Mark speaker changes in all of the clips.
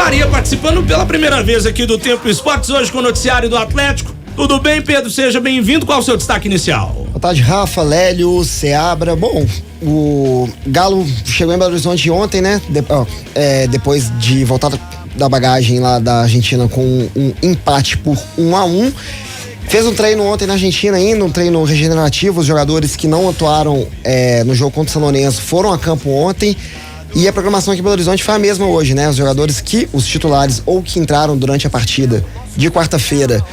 Speaker 1: Faria participando pela primeira vez aqui do Tempo Esportes, hoje com o noticiário do Atlético. Tudo bem, Pedro? Seja bem-vindo. Qual o seu destaque inicial?
Speaker 2: Boa tarde, Rafa, Lélio, Seabra. Bom, o Galo chegou em Belo Horizonte ontem, né? Depois de voltar da bagagem lá da Argentina com um empate por 1-1. Fez um treino ontem na Argentina ainda, um treino regenerativo. Os jogadores que não atuaram no jogo contra o São Lourenço foram a campo ontem. E a programação aqui em Belo Horizonte foi a mesma hoje, né? Os jogadores os titulares ou que entraram durante a partida de quarta-feira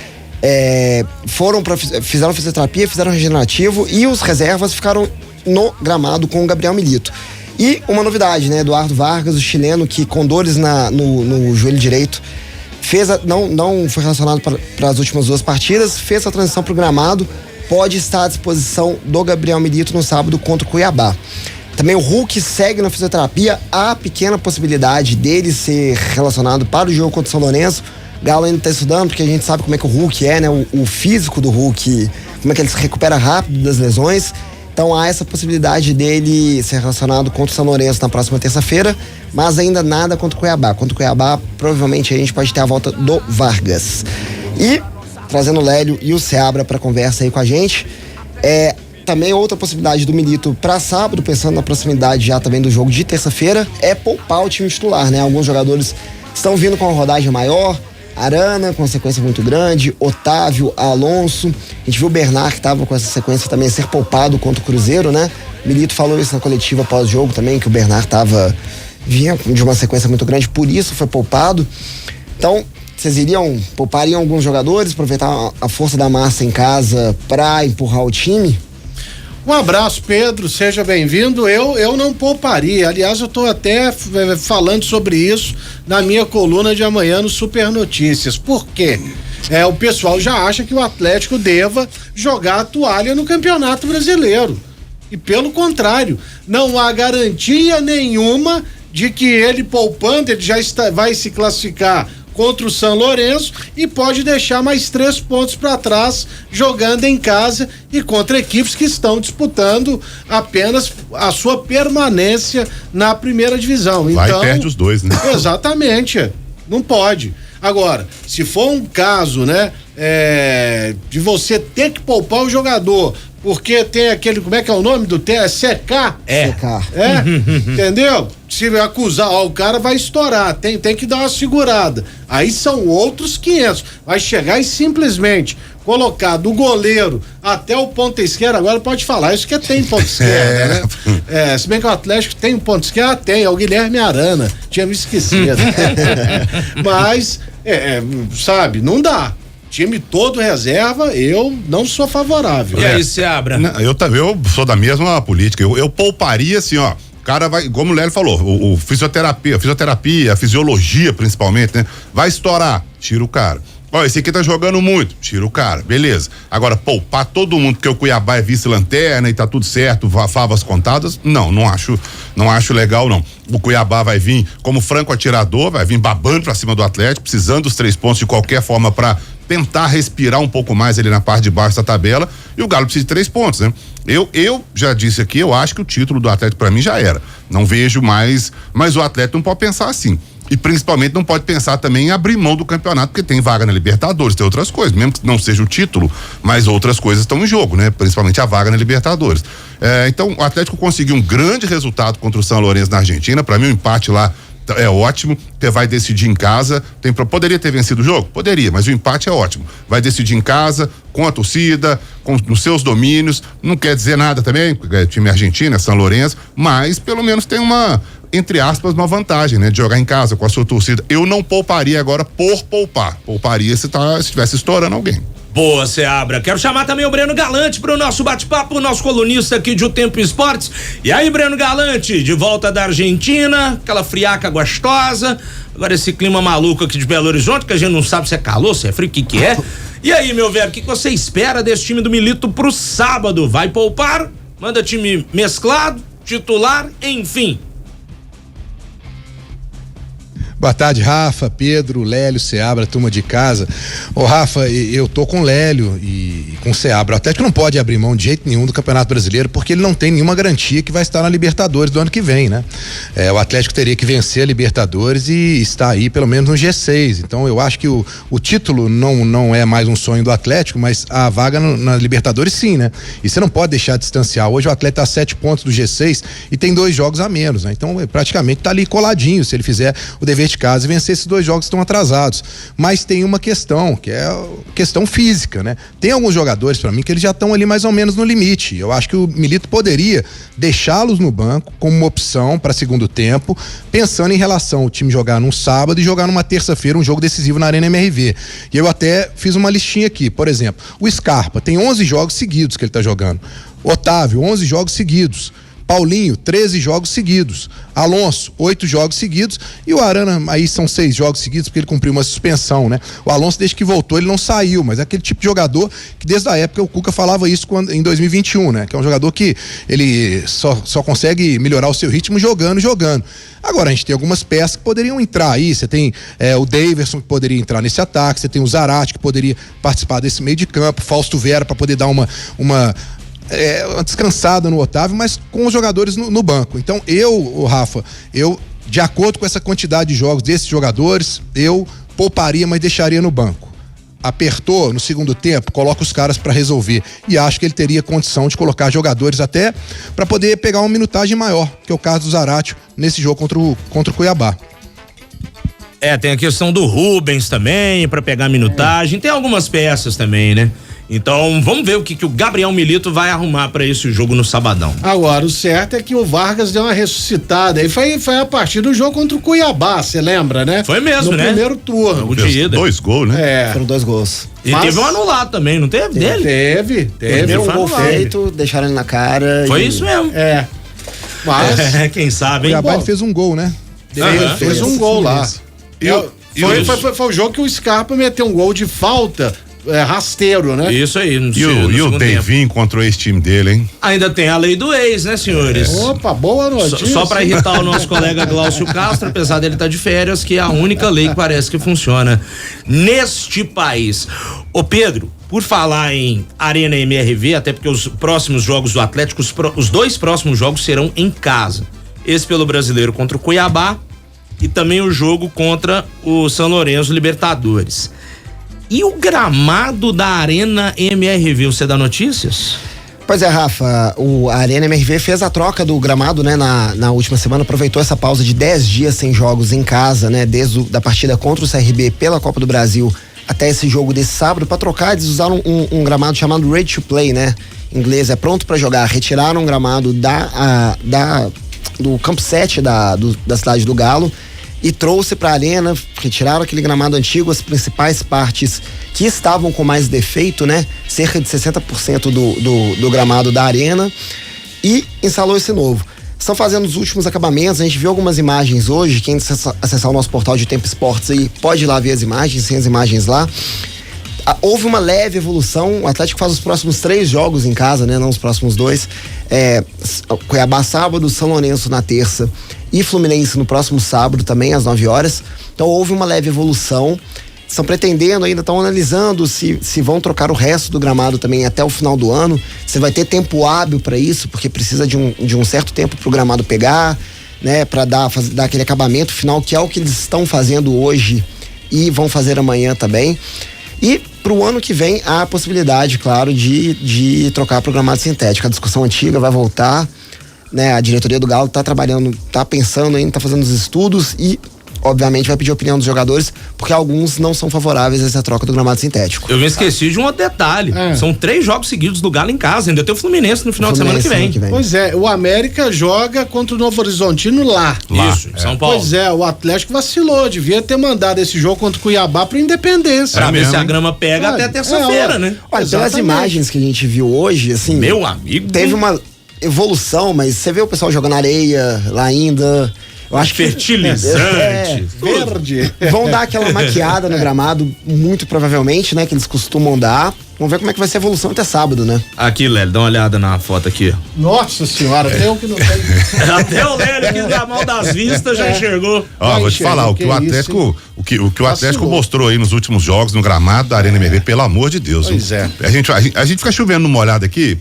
Speaker 2: fizeram fisioterapia, fizeram regenerativo, e os reservas ficaram no gramado com o Gabriel Milito. E uma novidade, né? Eduardo Vargas, o chileno, que com dores no joelho direito, não foi relacionado para as últimas 2 partidas, fez a transição para o gramado, pode estar à disposição do Gabriel Milito no sábado contra o Cuiabá. Também o Hulk segue na fisioterapia, há pequena possibilidade dele ser relacionado para o jogo contra o São Lourenço. Galo ainda está estudando, porque a gente sabe como é que o Hulk é, né? O físico do Hulk, como é que ele se recupera rápido das lesões. Então há essa possibilidade dele ser relacionado contra o São Lourenço na próxima terça-feira, mas ainda nada contra o Cuiabá. Contra o Cuiabá, provavelmente a gente pode ter a volta do Vargas. E, trazendo o Lélio e o Seabra para conversa aí com a gente, também outra possibilidade do Milito para sábado, pensando na proximidade já também do jogo de terça-feira, é poupar o time titular, né? Alguns jogadores estão vindo com uma rodagem maior, Arana com uma sequência muito grande, Otávio, Alonso, a gente viu o Bernard que estava com essa sequência também ser poupado contra o Cruzeiro, né? Milito falou isso na coletiva pós-jogo também, que o Bernard vinha de uma sequência muito grande, por isso foi poupado. Então, vocês poupariam alguns jogadores, aproveitar a força da massa em casa para empurrar o time?
Speaker 3: Um abraço, Pedro, seja bem-vindo. Eu não pouparia, aliás, eu estou até falando sobre isso na minha coluna de amanhã no Super Notícias. Por quê? O pessoal já acha que o Atlético deva jogar a toalha no Campeonato Brasileiro. E pelo contrário, não há garantia nenhuma de que ele poupando, ele vai se classificar contra o São Lourenço e pode deixar mais 3 pontos para trás jogando em casa e contra equipes que estão disputando apenas a sua permanência na primeira divisão.
Speaker 4: Vai
Speaker 3: então,
Speaker 4: e perde os 2, né?
Speaker 3: Exatamente, não pode. Agora, se for um caso, né, de você ter que poupar o jogador porque tem aquele, como é que é o nome do secar?
Speaker 2: Secar.
Speaker 3: Entendeu? Se acusar, o cara vai estourar, tem que dar uma segurada. Aí são outros 500. Vai chegar e simplesmente colocar do goleiro até o ponta esquerda, agora pode falar, isso que tem ponta esquerda, né? Se bem que o Atlético tem ponta esquerda, tem, é o Guilherme Arana, tinha me esquecido. Mas, sabe, não dá. Time todo reserva, eu não sou favorável.
Speaker 1: E aí, Seabra?
Speaker 4: Eu sou da mesma política. Eu pouparia assim, ó. O cara vai, como o Lélio falou, a fisioterapia, a fisiologia principalmente, né? Vai estourar, tira o cara. Ó, esse aqui tá jogando muito, tira o cara, beleza. Agora, poupar todo mundo porque o Cuiabá é vice-lanterna e tá tudo certo, favas contadas, não acho legal, não. O Cuiabá vai vir como franco atirador, vai vir babando pra cima do Atlético, precisando dos 3 pontos de qualquer forma pra tentar respirar um pouco mais ali na parte de baixo da tabela, e o Galo precisa de 3 pontos, né? Eu já disse aqui, eu acho que o título do Atlético pra mim já era. Não vejo mais, mas o Atlético não pode pensar assim. E principalmente não pode pensar também em abrir mão do campeonato, porque tem vaga na Libertadores, tem outras coisas, mesmo que não seja o título, mas outras coisas estão em jogo, né? Principalmente a vaga na Libertadores. Então, o Atlético conseguiu um grande resultado contra o São Lourenço na Argentina. Para mim, o empate lá é ótimo, porque vai decidir em casa. Poderia ter vencido o jogo? Poderia, mas o empate é ótimo. Vai decidir em casa, com a torcida, nos seus domínios. Não quer dizer nada também, time argentino, São Lourenço, mas pelo menos tem uma, entre aspas, uma vantagem, né? De jogar em casa com a sua torcida. Eu não pouparia agora por poupar. Pouparia se estivesse estourando alguém.
Speaker 1: Boa, Seabra. Quero chamar também o Breno Galante para o nosso bate-papo, o nosso colunista aqui de O Tempo Esportes. E aí, Breno Galante, de volta da Argentina, aquela friaca gostosa. Agora esse clima maluco aqui de Belo Horizonte, que a gente não sabe se é calor, se é frio, o que é. E aí, meu velho, o que você espera desse time do Milito pro sábado? Vai poupar? Manda time mesclado, titular, enfim.
Speaker 5: Boa tarde, Rafa, Pedro, Lélio, Seabra, turma de casa. Ô Rafa, eu tô com o Lélio e com o Seabra. O Atlético não pode abrir mão de jeito nenhum do Campeonato Brasileiro porque ele não tem nenhuma garantia que vai estar na Libertadores do ano que vem, né? O Atlético teria que vencer a Libertadores e estar aí pelo menos no G6. Então eu acho que o título não é mais um sonho do Atlético, mas a vaga na Libertadores sim, né? E você não pode deixar de distanciar. Hoje o Atlético tá a 7 pontos do G6 e tem 2 jogos a menos, né? Então praticamente tá ali coladinho se ele fizer o dever de casa e vencer esses 2 jogos que estão atrasados. Mas tem uma questão, que é a questão física, né? Tem alguns jogadores para mim que eles já estão ali mais ou menos no limite. Eu acho que o Milito poderia deixá-los no banco como uma opção para segundo tempo, pensando em relação ao time jogar num sábado e jogar numa terça-feira um jogo decisivo na Arena MRV. E eu até fiz uma listinha aqui, por exemplo, o Scarpa tem 11 jogos seguidos que ele tá jogando. Otávio, 11 jogos seguidos. Paulinho, 13 jogos seguidos. Alonso, 8 jogos seguidos. E o Arana, aí são 6 jogos seguidos, porque ele cumpriu uma suspensão, né? O Alonso, desde que voltou, ele não saiu, mas é aquele tipo de jogador que desde a época o Cuca falava isso em 2021, né? Que é um jogador que ele só consegue melhorar o seu ritmo jogando. Agora, a gente tem algumas peças que poderiam entrar aí. Você tem o Daverson, que poderia entrar nesse ataque. Você tem o Zarate, que poderia participar desse meio de campo. Fausto Vera, para poder dar uma descansada no Otávio, mas com os jogadores no banco. Então Rafa, de acordo com essa quantidade de jogos desses jogadores, eu pouparia, mas deixaria no banco. Apertou no segundo tempo, coloca os caras para resolver. E acho que ele teria condição de colocar jogadores até para poder pegar uma minutagem maior, que é o caso do Zarate nesse jogo contra o Cuiabá.
Speaker 1: Tem a questão do Rubens também, para pegar minutagem. Tem algumas peças também, né? Então, vamos ver o que o Gabriel Milito vai arrumar para esse jogo no sabadão.
Speaker 3: Agora, o certo é que o Vargas deu uma ressuscitada. E foi a partir do jogo contra o Cuiabá, você lembra, né?
Speaker 1: Foi mesmo,
Speaker 3: no
Speaker 1: né?
Speaker 3: No primeiro turno.
Speaker 1: De ida.
Speaker 4: 2 gols, né?
Speaker 2: Foram 2 gols.
Speaker 1: E teve um anulado também, não teve dele?
Speaker 3: Teve
Speaker 2: um gol feito, deixaram ele na cara.
Speaker 1: Foi isso mesmo.
Speaker 3: Mas...
Speaker 1: quem sabe, hein?
Speaker 5: O Cuiabá fez um gol, né?
Speaker 3: Fez um gol lá. Foi o jogo que o Scarpa meteu um gol de falta rasteiro, né?
Speaker 1: Isso aí.
Speaker 4: E o Devinho encontrou esse time dele, hein?
Speaker 1: Ainda tem a lei do ex, né, senhores?
Speaker 3: Opa, boa notícia.
Speaker 1: Só pra irritar o nosso colega Glaucio Castro, apesar dele estar de férias, que é a única lei que parece que funciona neste país. Ô Pedro, por falar em Arena MRV, até porque os próximos jogos do Atlético, os 2 próximos jogos serão em casa. Esse pelo Brasileiro contra o Cuiabá e também o jogo contra o São Lourenço Libertadores. E o gramado da Arena MRV, você dá notícias?
Speaker 2: Pois é, Rafa, a Arena MRV fez a troca do gramado, né, na última semana, aproveitou essa pausa de 10 dias sem jogos em casa, né, desde da partida contra o CRB pela Copa do Brasil até esse jogo desse sábado, para trocar. Eles usaram um gramado chamado Ready to Play, né, em inglês, é pronto para jogar. Retiraram o gramado do Campo 7 da cidade do Galo e trouxe para a arena, retiraram aquele gramado antigo, as principais partes que estavam com mais defeito, né? Cerca de 60% do gramado da arena, e instalou esse novo. Estão fazendo os últimos acabamentos, a gente viu algumas imagens hoje. Quem acessar o nosso portal de Tempo Esportes aí pode ir lá ver as imagens, tem as imagens lá. Houve uma leve evolução. O Atlético faz os próximos 3 jogos em casa, né? Não os próximos 2. Cuiabá sábado, São Lourenço na terça e Fluminense no próximo sábado também às 9 horas. Então houve uma leve evolução. Estão pretendendo, ainda estão analisando se vão trocar o resto do gramado também até o final do ano. Você vai ter tempo hábil para isso, porque precisa de um certo tempo para o gramado pegar, né? Para dar aquele acabamento final, que é o que eles estão fazendo hoje e vão fazer amanhã também. E para o ano que vem há a possibilidade, claro, de trocar para o gramado sintético. A discussão antiga vai voltar, né? A diretoria do Galo está trabalhando, está pensando ainda, está fazendo os estudos e, obviamente, vai pedir a opinião dos jogadores, porque alguns não são favoráveis a essa troca do gramado sintético.
Speaker 1: Eu me esqueci de um outro detalhe. São 3 jogos seguidos do Galo em casa. Ainda tem o Fluminense no final de semana que vem.
Speaker 3: Pois é, o América joga contra o Novo Horizontino lá.
Speaker 1: Isso, em São Paulo.
Speaker 3: Pois é, o Atlético vacilou. Devia ter mandado esse jogo contra o Cuiabá pro Independência.
Speaker 1: Pra ver se a grama pega até terça-feira, né?
Speaker 2: Olha, pelas imagens que a gente viu hoje, assim...
Speaker 1: Meu amigo...
Speaker 2: Teve uma evolução, mas você vê o pessoal jogando areia lá ainda... Eu acho
Speaker 1: fertilizante,
Speaker 3: verde.
Speaker 2: Vão dar aquela maquiada no gramado, muito provavelmente, né? Que eles costumam dar. Vamos ver como é que vai ser a evolução até sábado, né?
Speaker 1: Aqui, Lélio, dá uma olhada na foto aqui.
Speaker 3: Nossa senhora, até eu que não tem.
Speaker 1: Até o Lélio que dá mal das vistas já enxergou.
Speaker 4: Ó, vou te falar, o que o Atlético, o que o Atlético mostrou aí nos últimos jogos no gramado da Arena MRV, pelo amor de Deus.
Speaker 3: Pois é.
Speaker 4: A gente fica chovendo numa olhada aqui,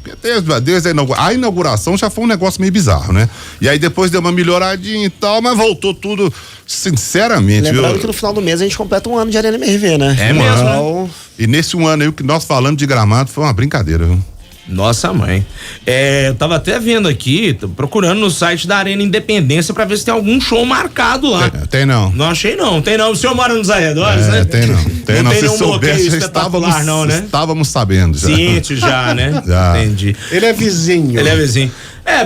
Speaker 4: desde a inauguração já foi um negócio meio bizarro, né? E aí depois deu uma melhoradinha e tal, mas voltou tudo, sinceramente.
Speaker 2: Lembrando que no final do mês a gente completa um ano de Arena MRV, né?
Speaker 1: É mesmo, né?
Speaker 4: E nesse um ano aí, o que nós falando de gramado foi uma brincadeira, viu?
Speaker 1: Nossa mãe. Eu tava até vendo aqui, procurando no site da Arena Independência pra ver se tem algum show marcado lá.
Speaker 4: Tem não.
Speaker 1: Não achei não, tem não. O senhor mora nos arredores, né?
Speaker 4: Tem não. Tem não.
Speaker 1: Tem
Speaker 4: Se
Speaker 1: nenhum bloqueio
Speaker 4: soubesse,
Speaker 1: espetacular não, né?
Speaker 4: Estávamos sabendo já.
Speaker 1: Ciente já, né?
Speaker 4: Já.
Speaker 1: Entendi.
Speaker 3: Ele é vizinho.
Speaker 1: Ele é vizinho.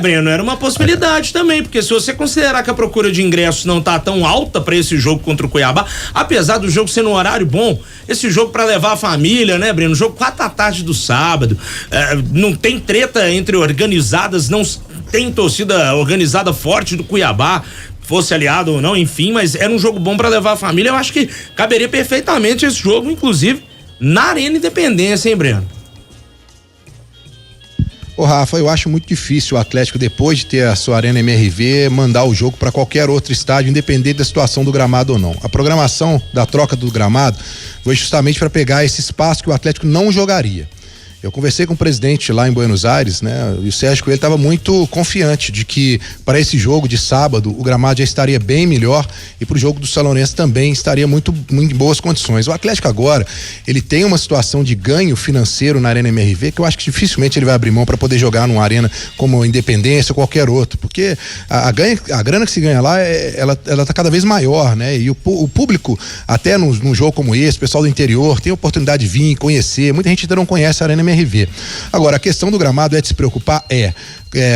Speaker 1: Breno, era uma possibilidade também, porque se você considerar que a procura de ingressos não tá tão alta pra esse jogo contra o Cuiabá, apesar do jogo ser num horário bom, esse jogo pra levar a família, né, Breno? Jogo 4h do sábado, não tem treta entre organizadas, não tem torcida organizada forte do Cuiabá, fosse aliado ou não, enfim, mas era um jogo bom pra levar a família. Eu acho que caberia perfeitamente esse jogo, inclusive, na Arena Independência, hein, Breno?
Speaker 5: Ô Rafa, eu acho muito difícil o Atlético, depois de ter a sua Arena MRV, mandar o jogo para qualquer outro estádio, independente da situação do gramado ou não. A programação da troca do gramado foi justamente para pegar esse espaço que o Atlético não jogaria. Eu conversei com o presidente lá em Buenos Aires, né? E o Sérgio Coelho estava muito confiante de que para esse jogo de sábado o gramado já estaria bem melhor e para o jogo do São Lourenço também estaria muito em boas condições. O Atlético agora, ele tem uma situação de ganho financeiro na Arena MRV que eu acho que dificilmente ele vai abrir mão para poder jogar numa arena como Independência ou qualquer outro, porque a grana que se ganha lá, ela tá cada vez maior, né? E o público, até num jogo como esse, o pessoal do interior tem a oportunidade de vir, conhecer, muita gente ainda não conhece a Arena MRV. Agora, a questão do gramado é de se preocupar,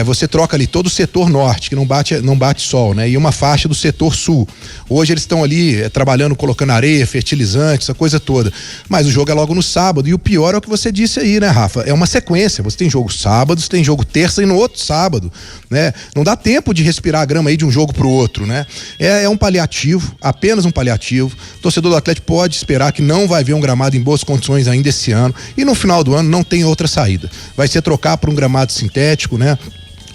Speaker 5: você troca ali todo o setor norte, que não bate sol, né? E uma faixa do setor sul. Hoje eles estão ali trabalhando, colocando areia, fertilizante, essa coisa toda. Mas o jogo é logo no sábado. E o pior é o que você disse aí, né, Rafa? É uma sequência. Você tem jogo sábado, você tem jogo terça e no outro sábado, né? Não dá tempo de respirar a grama aí de um jogo pro outro, né? É um paliativo, apenas um paliativo. O torcedor do Atlético pode esperar que não vai ver um gramado em boas condições ainda esse ano. E no final do ano não tem outra saída. Vai ser trocar por um gramado sintético, né?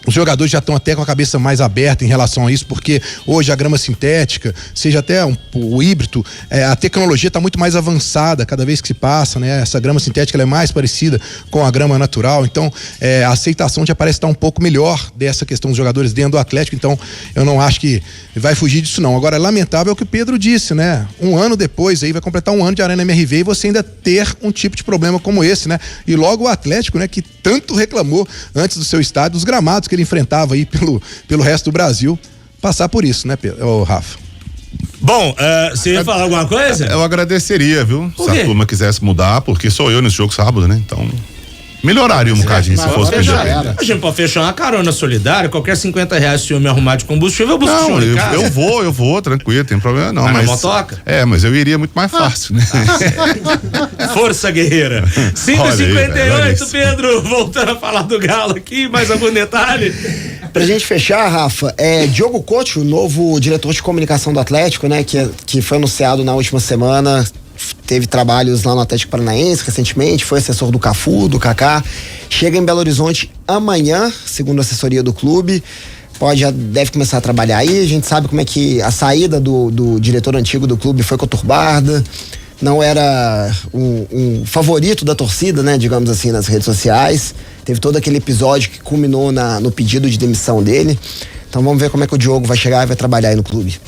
Speaker 5: Os jogadores já estão até com a cabeça mais aberta em relação a isso, porque hoje a grama sintética, seja até o híbrido, a tecnologia está muito mais avançada cada vez que se passa, né? Essa grama sintética ela é mais parecida com a grama natural, então a aceitação já parece estar um pouco melhor dessa questão dos jogadores dentro do Atlético, então eu não acho que vai fugir disso não. Agora é lamentável o que o Pedro disse, né? Um ano depois aí vai completar um ano de Arena MRV e você ainda ter um tipo de problema como esse, né? E logo o Atlético, né? Que tanto reclamou antes do seu estádio, dos gramados que ele enfrentava aí pelo resto do Brasil, passar por isso, né, Rafa?
Speaker 1: Bom, você ia falar alguma coisa?
Speaker 4: Eu agradeceria, viu?
Speaker 1: Por
Speaker 4: Se
Speaker 1: quê?
Speaker 4: a turma quisesse mudar, porque sou eu nesse jogo sábado, né? Então, melhoraria um bocadinho se fosse pra
Speaker 3: já
Speaker 4: gente.
Speaker 3: era.
Speaker 1: A gente pode fechar uma carona solidária, qualquer R$50 se eu me arrumar de combustível, eu busco o
Speaker 4: Não,
Speaker 1: senhor em casa.
Speaker 4: eu vou, tranquilo, tem problema não.
Speaker 1: Vai na
Speaker 4: Mas
Speaker 1: motoca?
Speaker 4: mas eu iria muito mais fácil, né?
Speaker 1: Força guerreira. 5h58,
Speaker 4: Olha aí,
Speaker 1: Pedro, voltando a falar do Galo aqui, mais algum detalhe?
Speaker 2: Pra gente fechar, Rafa, Diogo Couto, o novo diretor de comunicação do Atlético, né, que foi anunciado na última semana, teve trabalhos lá no Atlético Paranaense recentemente, foi assessor do Cafu, do Kaká, chega em Belo Horizonte amanhã, segundo a assessoria do clube, deve começar a trabalhar aí. A gente sabe como é que a saída do diretor antigo do clube foi conturbada, não era um favorito da torcida, né, digamos assim, nas redes sociais. Teve todo aquele episódio que culminou no pedido de demissão dele. Então vamos ver como é que o Diogo vai chegar e vai trabalhar aí no clube.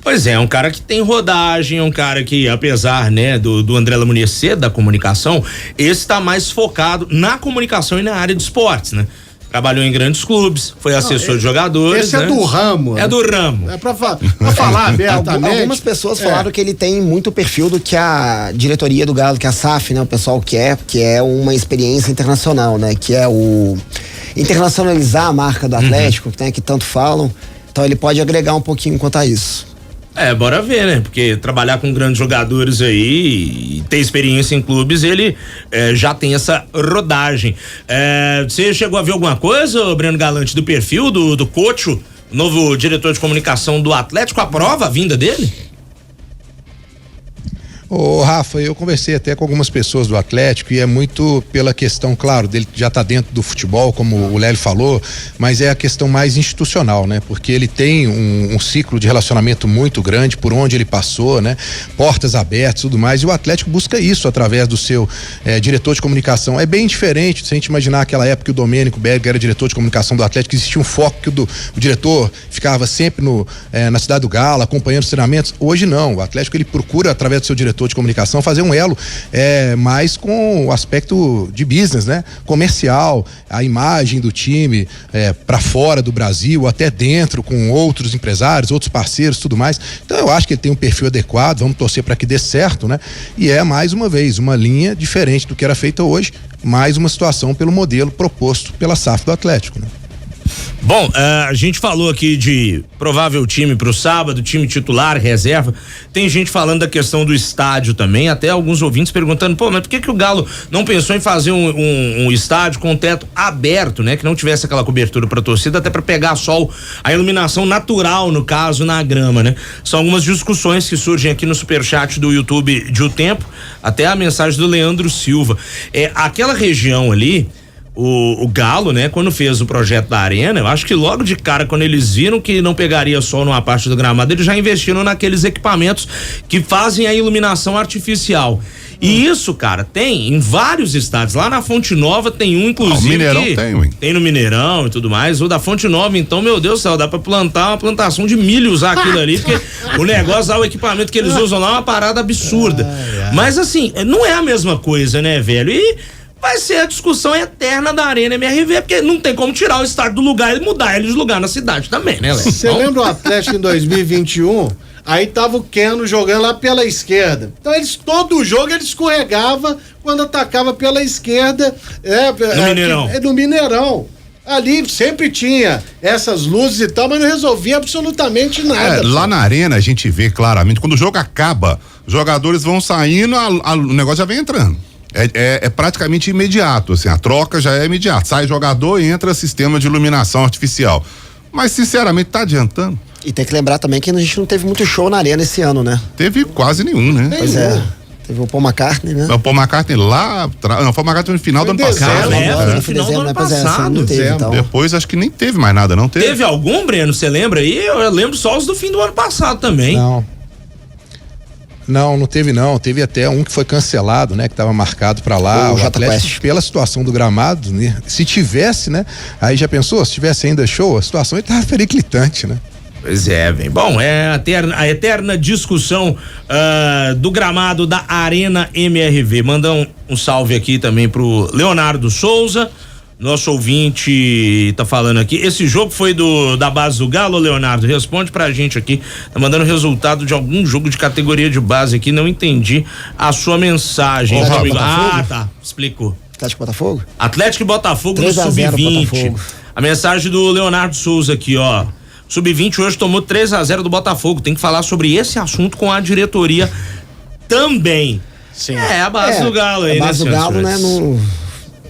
Speaker 1: Pois é um cara que tem rodagem, é um cara que, apesar, né, do André Lamonier ser da comunicação, esse tá mais focado na comunicação e na área de esportes, né? Trabalhou em grandes clubes, foi assessor de jogadores.
Speaker 3: Esse
Speaker 1: né?
Speaker 3: é do ramo.
Speaker 1: É do ramo.
Speaker 3: É pra falar abertamente.
Speaker 2: Algumas pessoas falaram que ele tem muito perfil do que a diretoria do Galo, que a SAF, né, o pessoal quer, que é uma experiência internacional, né, que é o internacionalizar a marca do Atlético, né, que tanto falam. Então ele pode agregar um pouquinho quanto a isso.
Speaker 1: Bora ver, né? Porque trabalhar com grandes jogadores aí e ter experiência em clubes, ele já tem essa rodagem. Você chegou a ver alguma coisa, Breno Galante, do perfil do Couto, novo diretor de comunicação do Atlético, aprova a vinda dele?
Speaker 5: Ô Rafa, eu conversei até com algumas pessoas do Atlético e é muito pela questão, claro, dele já tá dentro do futebol, como o Lélio falou, mas é a questão mais institucional, né? Porque ele tem um ciclo de relacionamento muito grande por onde ele passou, né? Portas abertas e tudo mais, e o Atlético busca isso através do seu diretor de comunicação. É bem diferente se a gente imaginar aquela época que o Domênico Berger era diretor de comunicação do Atlético, existia um foco que o diretor ficava sempre na Cidade do Galo, acompanhando os treinamentos. Hoje não, o Atlético ele procura através do seu diretor de comunicação fazer um elo mais com o aspecto de business, né? Comercial, a imagem do time para fora do Brasil, até dentro, com outros empresários, outros parceiros, tudo mais. Então eu acho que ele tem um perfil adequado, vamos torcer para que dê certo, né? E mais uma vez, uma linha diferente do que era feita hoje, mais uma situação pelo modelo proposto pela SAF do Atlético, né?
Speaker 1: Bom, a gente falou aqui de provável time pro sábado, time titular, reserva. Tem gente falando da questão do estádio também, até alguns ouvintes perguntando, mas por que o Galo não pensou em fazer um estádio com o teto aberto, né? Que não tivesse aquela cobertura pra torcida, até pra pegar sol, a iluminação natural, no caso, na grama, né? São algumas discussões que surgem aqui no superchat do YouTube de O Tempo, até a mensagem do Leandro Silva. Aquela região ali, o Galo, né, quando fez o projeto da arena, eu acho que logo de cara, quando eles viram que não pegaria sol numa parte do gramado, eles já investiram naqueles equipamentos que fazem a iluminação artificial. E isso, cara, tem em vários estádios. Lá na Fonte Nova tem um, inclusive.
Speaker 4: O Mineirão
Speaker 1: tem no Mineirão e tudo mais. O da Fonte Nova, então, meu Deus do céu, dá pra plantar uma plantação de milho, usar aquilo ali, porque o negócio lá, o equipamento que eles usam lá é uma parada absurda. Mas assim, não é a mesma coisa, né, velho? E vai ser a discussão eterna da Arena MRV, porque não tem como tirar o estádio do lugar e mudar ele de lugar na cidade também, né, Léo?
Speaker 3: Você lembra o Atlético em 2021? Aí tava o Keno jogando lá pela esquerda. Então todo jogo ele escorregava quando atacava pela esquerda.
Speaker 1: No Mineirão.
Speaker 3: No Mineirão. Ali sempre tinha essas luzes e tal, mas não resolvia absolutamente nada.
Speaker 4: Lá na arena a gente vê claramente, quando o jogo acaba, os jogadores vão saindo, o negócio já vem entrando. É praticamente imediato, assim, a troca já é imediata. Sai jogador e entra sistema de iluminação artificial. Mas, sinceramente, tá adiantando.
Speaker 2: E tem que lembrar também que a gente não teve muito show na arena esse ano, né?
Speaker 4: Teve quase nenhum, né?
Speaker 2: Pois é. Teve o Paul McCartney, né?
Speaker 4: O Paul McCartney lá, não, o Paul McCartney no final do ano passado.
Speaker 1: No final do ano passado.
Speaker 2: Então.
Speaker 4: Depois acho que nem teve mais nada, não teve.
Speaker 1: Teve algum, Breno? Você lembra aí? Eu lembro só os do fim do ano passado também.
Speaker 5: Não teve não, teve até um que foi cancelado, né, que estava marcado para lá, o Atlético, pela situação do gramado, né? Se tivesse, né, aí já pensou, se tivesse ainda show, a situação estava periclitante, né?
Speaker 1: Pois é, bem, bom, a eterna discussão do gramado da Arena MRV. Manda um salve aqui também pro Leonardo Souza, nosso ouvinte tá falando aqui. Esse jogo foi da base do Galo, Leonardo? Responde pra gente aqui. Tá mandando resultado de algum jogo de categoria de base aqui, não entendi a sua mensagem. Tá, explicou.
Speaker 2: Atlético e Botafogo?
Speaker 1: Atlético e Botafogo no Sub-20. A mensagem do Leonardo Souza aqui, ó. Sub-20 hoje tomou 3-0 do Botafogo. Tem que falar sobre esse assunto com a diretoria também.
Speaker 3: Sim.
Speaker 1: A base do Galo aí, né?
Speaker 2: A base do Galo, né,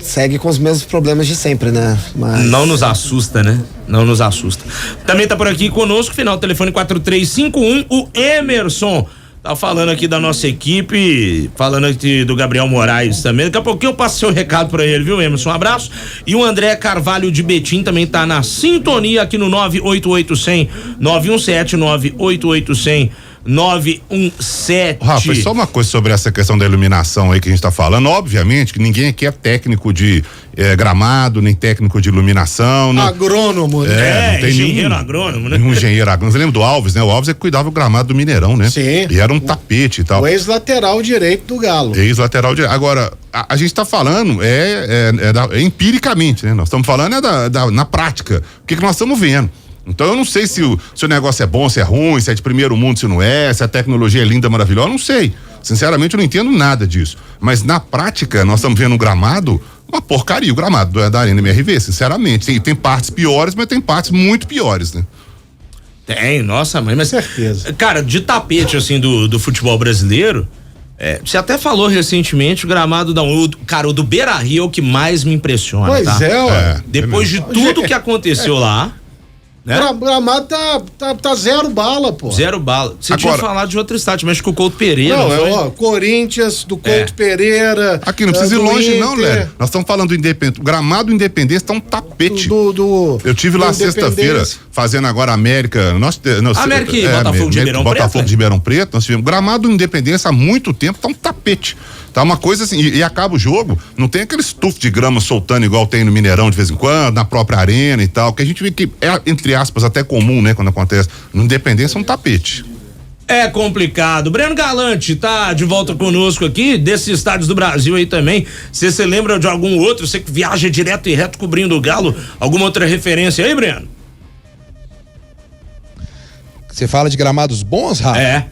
Speaker 2: segue com os mesmos problemas de sempre, né? Mas...
Speaker 1: Não nos assusta, né? Não nos assusta. Também tá por aqui conosco, final do telefone 4351, o Emerson. Tá falando aqui da nossa equipe, falando aqui do Gabriel Moraes também. Daqui a pouquinho eu passo seu recado pra ele, viu, Emerson? Um abraço. E o André Carvalho de Betim também tá na sintonia aqui no 988-100 917 988-100 917.
Speaker 4: Rafa, só uma coisa sobre essa questão da iluminação aí que a gente tá falando. Obviamente que ninguém aqui é técnico de gramado, nem técnico de iluminação.
Speaker 3: Agrônomo,
Speaker 4: né? Não tem
Speaker 1: engenheiro agrônomo, né?
Speaker 4: Um engenheiro agrônomo. Você lembra do Alves, né? O Alves é que cuidava do gramado do Mineirão, né?
Speaker 3: Sim.
Speaker 4: E era um tapete e tal.
Speaker 3: O ex-lateral direito do Galo.
Speaker 4: Ex-lateral direito. Agora, a gente tá falando empiricamente, né? Nós estamos falando na prática. O que nós estamos vendo. Então eu não sei se o negócio é bom, se é ruim, se é de primeiro mundo, se não é, se a tecnologia é linda, maravilhosa, eu não sei. Sinceramente eu não entendo nada disso. Mas na prática, nós estamos vendo um gramado, uma porcaria, o gramado da Arena MRV, sinceramente. Tem partes piores, mas tem partes muito piores, né?
Speaker 1: Tem, nossa mãe, mas...
Speaker 3: Certeza.
Speaker 1: Cara, de tapete, assim, do futebol brasileiro, você até falou recentemente o gramado o do Beira-Rio é o que mais me impressiona,
Speaker 3: pois
Speaker 1: tá?
Speaker 3: Depois
Speaker 1: de tudo que aconteceu lá, Né?
Speaker 3: Gramado tá zero bala, pô.
Speaker 1: Zero bala. Você
Speaker 4: Agora,
Speaker 1: tinha falado de outro estádio, mas com o Couto Pereira.
Speaker 3: Não,
Speaker 1: foi?
Speaker 3: ó, Corinthians, do Couto Pereira.
Speaker 4: Aqui não precisa ir
Speaker 3: do
Speaker 4: longe,
Speaker 3: Inter,
Speaker 4: não, Léo. Nós estamos falando do Independência. O gramado Independência tá um tapete.
Speaker 3: Eu
Speaker 4: tive lá sexta-feira fazendo agora América.
Speaker 1: América e Botafogo de Ribeirão Preto.
Speaker 4: Botafogo de Ribeirão Preto. Nós tivemos gramado Independência há muito tempo, tá um tapete. Tá uma coisa assim, e acaba o jogo, não tem aquele estufo de grama soltando igual tem no Mineirão de vez em quando, na própria arena e tal, que a gente vê que é, entre aspas, até comum, né, quando acontece. No Independência é um tapete.
Speaker 1: É complicado. Breno Galante tá de volta conosco aqui, desses estádios do Brasil aí também. Você lembra de algum outro? Você que viaja direto e reto cobrindo o Galo? Alguma outra referência aí, Breno?
Speaker 5: Você fala de gramados bons, Rafa?
Speaker 1: É.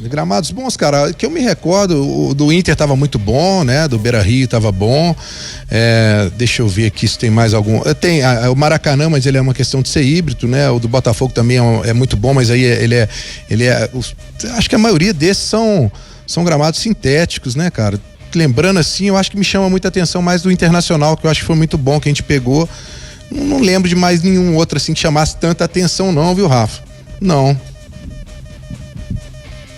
Speaker 5: Gramados bons, cara, que eu me recordo, o do Inter tava muito bom, né? Do Beira-Rio tava bom. Deixa eu ver aqui se tem mais algum. Tem o Maracanã, mas ele é uma questão de ser híbrido, né? O do Botafogo também é muito bom, mas aí acho que a maioria desses são gramados sintéticos, né, cara? Lembrando assim, eu acho que me chama muita atenção mais do Internacional, que eu acho que foi muito bom, que a gente pegou. Não lembro de mais nenhum outro assim que chamasse tanta atenção não, viu, Rafa? Não.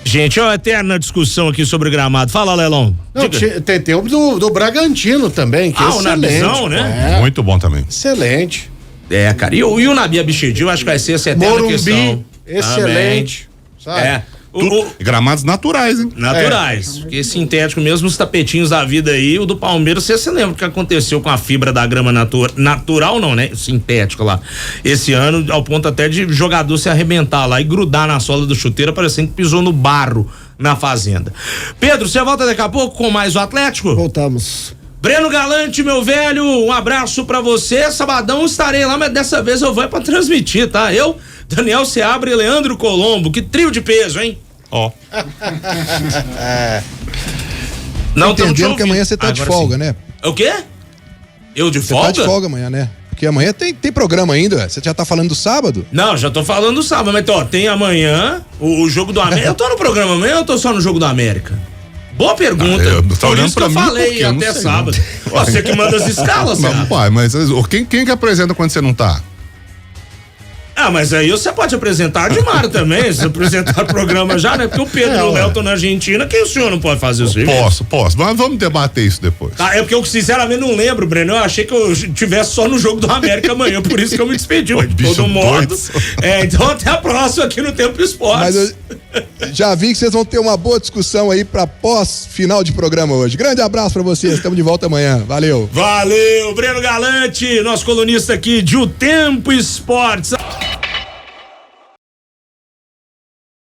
Speaker 1: Gente, é uma eterna discussão aqui sobre o gramado. Fala, Lelão.
Speaker 3: Não, tem o do Bragantino também, que é
Speaker 1: o Nabizão, né?
Speaker 4: Muito bom também.
Speaker 3: Excelente.
Speaker 1: É, cara. E o Nabi Abichedil, acho que vai ser essa eterna
Speaker 3: Morumbi,
Speaker 1: questão.
Speaker 3: excelente. Sabe?
Speaker 1: É.
Speaker 4: Gramados naturais, hein?
Speaker 1: Naturais. Porque sintético mesmo, os tapetinhos da vida aí, o do Palmeiras, você lembra o que aconteceu com a fibra da grama natural não, né? Sintética lá. Esse ano, ao ponto até de jogador se arrebentar lá e grudar na sola do chuteiro, parecendo que pisou no barro na fazenda. Pedro, você volta daqui a pouco com mais o Atlético?
Speaker 2: Voltamos.
Speaker 1: Breno Galante, meu velho, um abraço pra você. Sabadão estarei lá, mas dessa vez eu vou pra transmitir, tá? Eu, Daniel Seabra e Leandro Colombo. Que trio de peso, hein?
Speaker 4: Ó.
Speaker 1: Não
Speaker 5: tô entendendo que amanhã você tá de folga, né?
Speaker 1: O quê? Eu de folga?
Speaker 5: Você tá de folga amanhã, né? Porque amanhã tem programa ainda, você já tá falando do sábado?
Speaker 1: Não, já tô falando do sábado, mas ó, tem amanhã o jogo do América. Eu tô no programa amanhã ou eu tô só no jogo do América? Boa pergunta. Por isso que eu falei até sábado. Você que manda as escalas,
Speaker 4: Mas, pai, mas quem que apresenta quando você não tá?
Speaker 1: Ah, mas aí você pode apresentar a Dilmar também, se apresentar o programa já, né? Porque o Pedro e o Léo estão na Argentina, que o senhor não pode fazer isso?
Speaker 4: Posso, mas vamos debater isso depois.
Speaker 1: Tá, é porque eu sinceramente não lembro, Breno, eu achei que eu tivesse só no jogo do América amanhã, por isso que eu me despedi, mas de todo modo. Então até a próxima aqui no Tempo Esportes.
Speaker 5: Mas eu já vi que vocês vão ter uma boa discussão aí pra pós-final de programa hoje. Grande abraço pra vocês, estamos de volta amanhã, valeu.
Speaker 1: Valeu, Breno Galante, nosso colunista aqui de O Tempo Esportes.